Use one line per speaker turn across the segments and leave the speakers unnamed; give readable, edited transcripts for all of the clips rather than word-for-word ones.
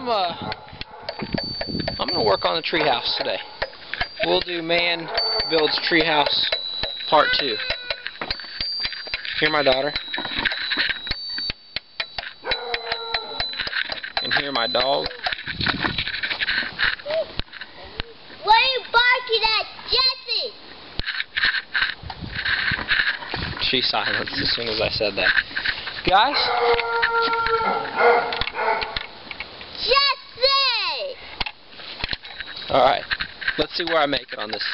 I'm gonna work on the treehouse today. We'll do Man Builds Treehouse Part 2. Here, my daughter. And here, my dog.
What are you barking at, Jesse?
She silenced as soon as I said that. Guys?
Jesse!
Alright. Let's see where I make it on this.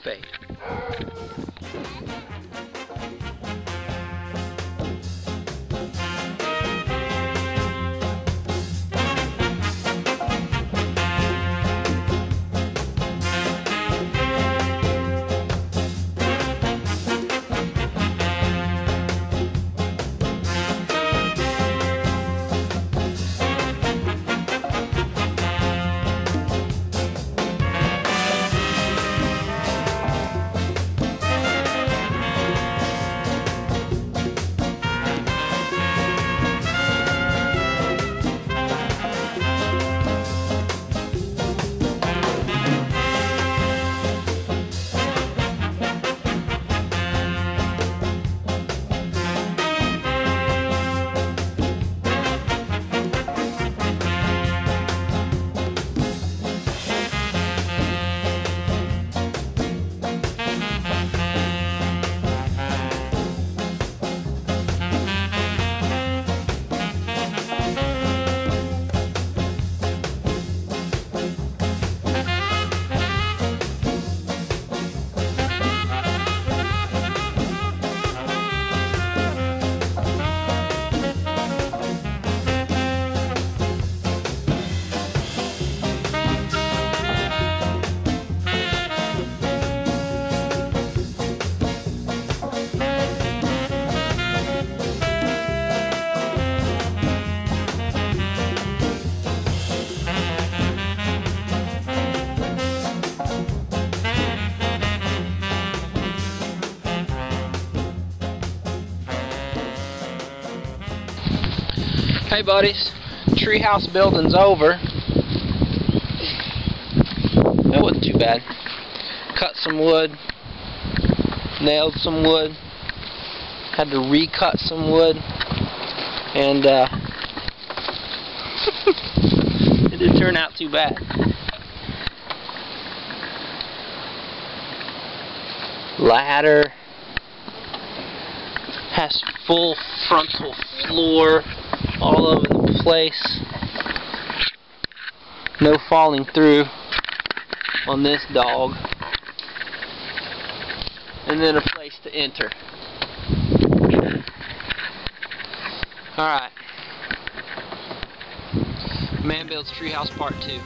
Fade. Hey buddies, treehouse building's over. That wasn't too bad. Cut some wood, nailed some wood, had to recut some wood, and it didn't turn out too bad. Ladder has full frontal floor all over the place. No falling through on this dog. And then a place to enter. Alright. Man Builds Treehouse Part 2.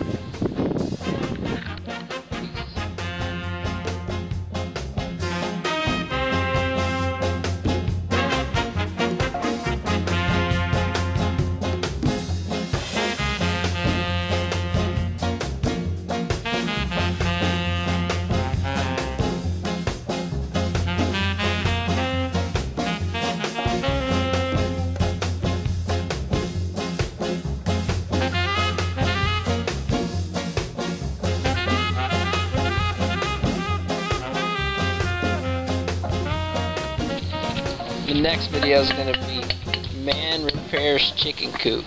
The next video is going to be Man Repairs Chicken Coop.